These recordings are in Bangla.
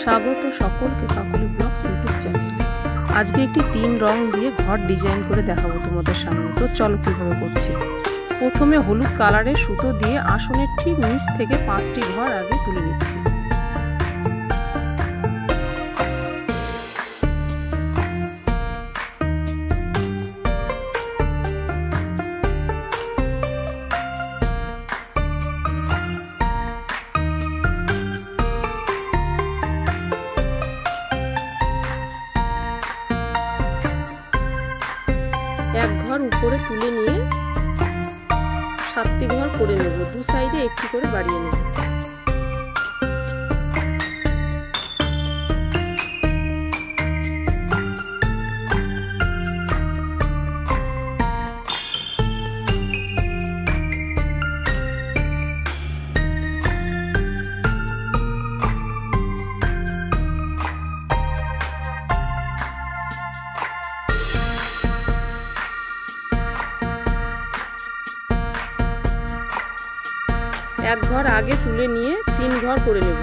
স্বাগত সকলকে কাকলি ব্লগস ইউটিউব চ্যানেলে। আজকে একটি 3 রং দিয়ে ঘর ডিজাইন করে দেখাবো তোমাদের সামনে। তো চলো কিভাবে করছি। প্রথমে হলুদ কালারের সুতো দিয়ে আসনের ঠিক নিচ থেকে 5টি ঘর আগে তুলে নিচ্ছি। এক ঘর উপরে তুলে নিয়ে 7টি ঘর করে নেব। দু সাইডে একটি করে বাড়িয়ে নেব। এক ঘর আগে তুলে নিয়ে 3 ঘর করে নেব।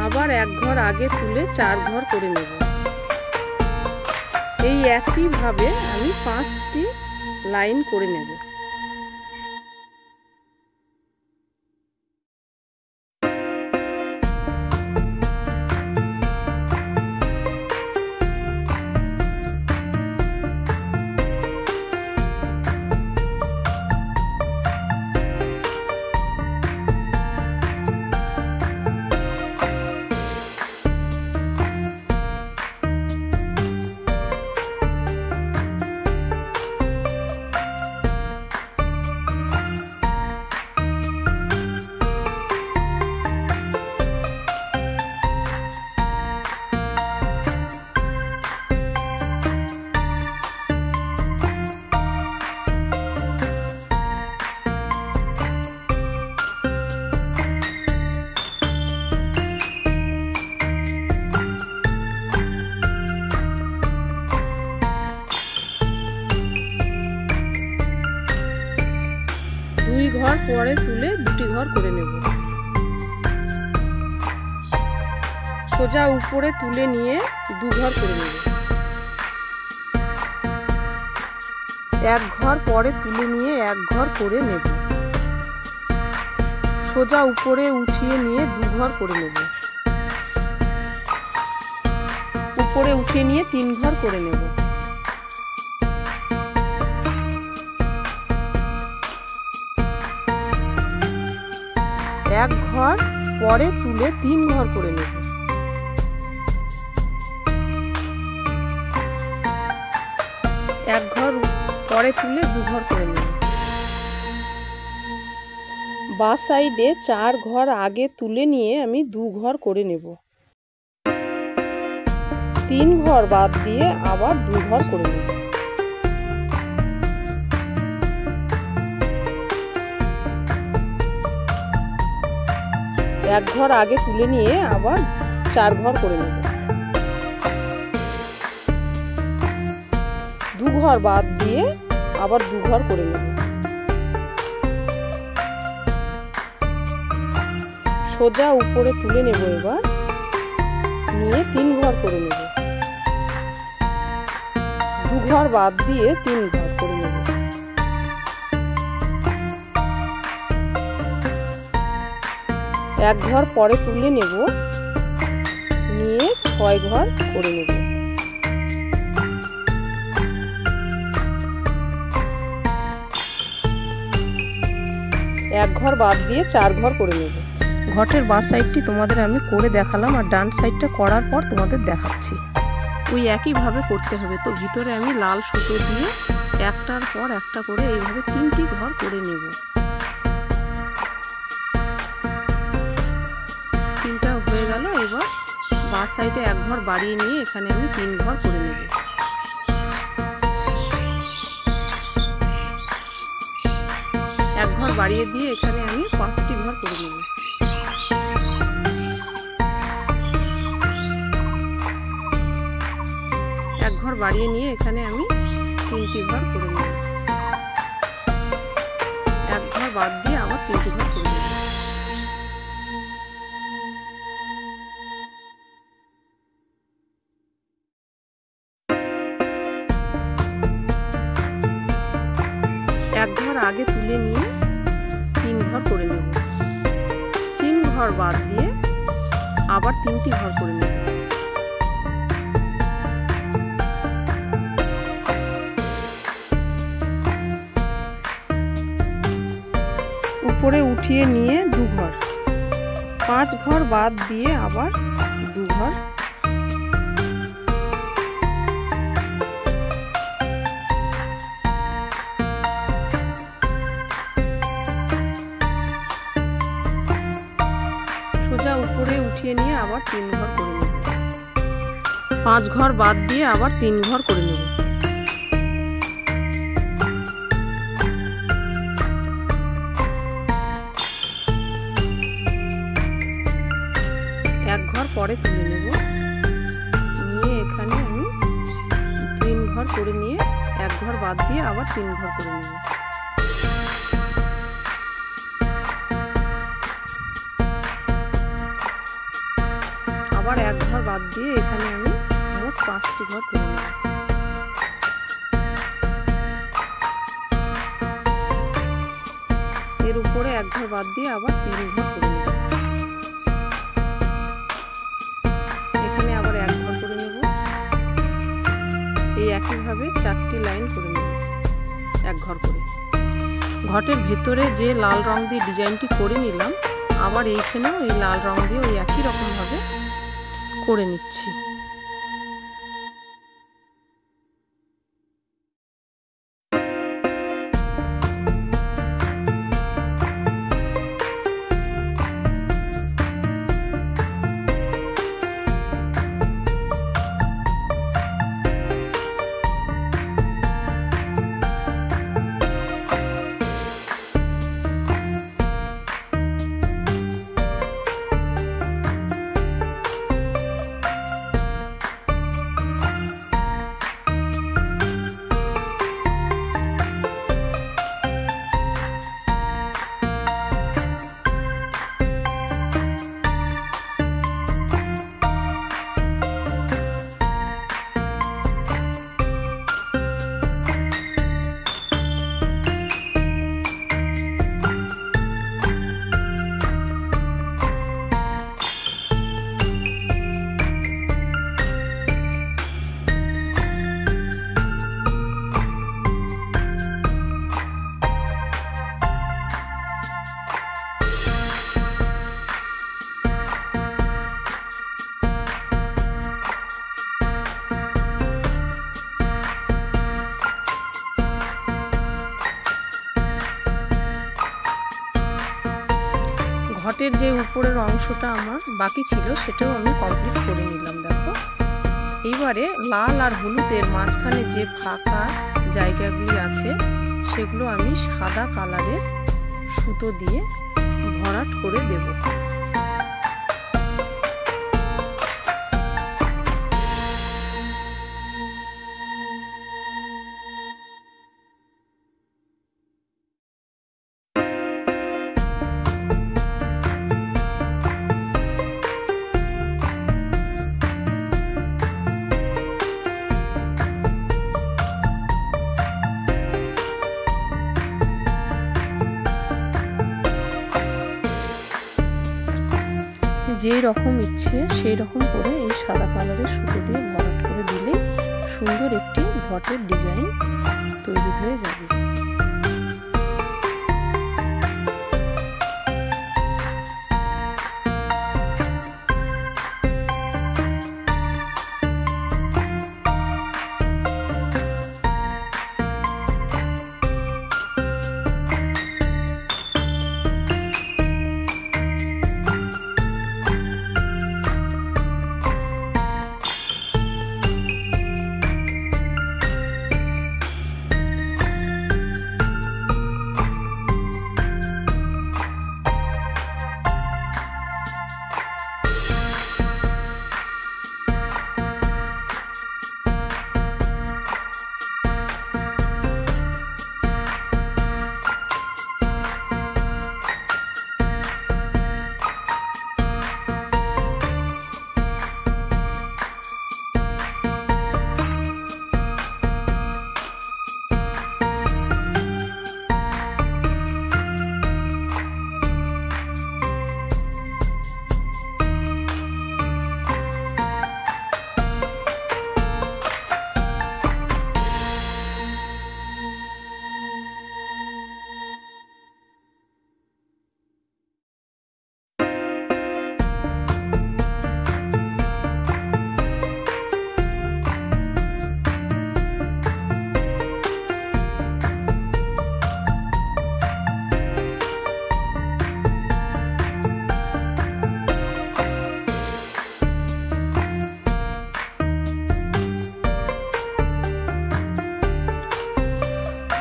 আবার এক ঘর আগে তুলে 4 ঘর করে নেব। এই একই ভাবে আমি 5টি লাইন করে নেব। ঘর পরে তুলে 2টি ঘর করে নেব। সোজা উপরে তুলে নিয়ে 2 ঘর করে নেব। এক ঘর পরে তুলে নিয়ে 1 ঘর করে নেব। সোজা উপরে উঠিয়ে নিয়ে 2 ঘর করে নেব। উপরে উঠিয়ে নিয়ে 3 ঘর করে নেব। এক ঘর পরে তুলে 3 ঘর করে নেব। এক ঘর পরে তুলে 2 ঘর করে নেব। বাঁ সাইডে 4 ঘর আগে তুলে নিয়ে আমি 2 ঘর করে নেব। 3 ঘর বাদ দিয়ে আবার 2 ঘর করে নেব। এক ঘর আগে তুলে নিয়ে আবার 4 ঘর করে নেব। 2 ঘর বাদ দিয়ে আবার 2 ঘর করে নেব। সোজা উপরে তুলে নেব। এবার নিয়ে 3 ঘর করে নেব। 2 ঘর বাদ দিয়ে 3 ঘর করে নেব। এক ঘর পরে তুলে নেব, নিয়ে 6 ঘর করে নেব। এক ঘর বাদ দিয়ে 4 ঘর করে নেব। ঘটের বাঁ সাইডটি তোমাদের আমি করে দেখালাম, আর ডান সাইডটা করার পর তোমাদের দেখাচ্ছি। ওই একইভাবে করতে হবে। তো ভিতরে আমি লাল সুতো দিয়ে একটার পর একটা করে এইভাবে 3টি ঘর করে নেব। 3টা হয়ে গেল। এবার বাঁ সাইডে 1 ঘর বাড়িয়ে নিয়ে এখানে আমি 3 ঘর করে নেব। বাড়িয়ে দিয়ে এখানে আমি 5টি ঘর করে নেব। এক ঘর বাড়িয়ে নিয়ে এখানে আমি 3টি ঘর করে নেব। এক ঘর বাদ দিয়ে আবার 3টি ঘর করে নেব। এক ঘর আগে তুলে নিয়ে 3 ঘর করে নেব। 3 ঘর বাদ দিয়ে আবার 3টি ঘর করে নেব। উপরে উঠিয়ে নিয়ে 2 ঘর, 5 ঘর বাদ দিয়ে আবার 2 ঘর। সোজা উপরে উঠিয়ে নিয়ে আবার 3 ঘর করে নেব। 5 ঘর বাদ দিয়ে আবার 3 ঘর করে নেব। এক ঘর পরে তুলে নেব, নিয়ে এখানে আমি 3 ঘর করে নিয়ে এক ঘর বাদ দিয়ে আবার 3 ঘর করে নেব। আবার এক ঘর বাদ দিয়ে এখানে আমি মোট 5টি ঘর করে নেব। এর উপরে এক ঘর বাদ দিয়ে আবার 3 ঘর করে নেব। এখানে আবার এক ঘর করে নেব। এই একইভাবে 4টি লাইন করে নেব, এক ঘর করে। ঘটের ভেতরে যে লাল রং দিয়ে ডিজাইনটি করে নিলাম, আবার এইখানেও এই লাল রং দিয়ে ওই একই রকম ভাবে করে নিচ্ছি। ঘটের যে উপরের অংশটা আমার বাকি ছিল সেটাও আমি কমপ্লিট করে নিলাম। দেখো, এইবারে লাল আর হলুদের মাঝখানে যে ফাঁকা জায়গাগুলি আছে সেগুলো আমি সাদা কালারের সুতো দিয়ে ভরাট করে দেব। যেই রকম ইচ্ছে সেই রকম করে এই সাদা কালারের সুতো দিয়ে ভরাট করে দিলেই সুন্দর একটি ঘটের ডিজাইন তৈরি হয়ে যাবে।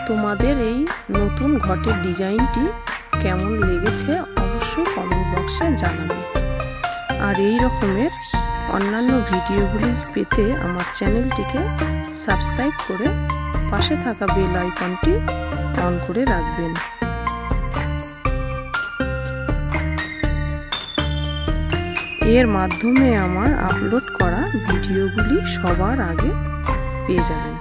তোমাদের এই নতুন ঘটের ডিজাইনটি কেমন লেগেছে অবশ্যই কমেন্ট বক্সে জানাবে। আর এই রকমের অন্যান্য ভিডিওগুলি পেতে আমার চ্যানেলটিকে সাবস্ক্রাইব করে পাশে থাকা বেল আইকনটি অন করে রাখবেন। এর মাধ্যমে আমার আপলোড করা ভিডিওগুলি সবার আগে পেয়ে যাবেন।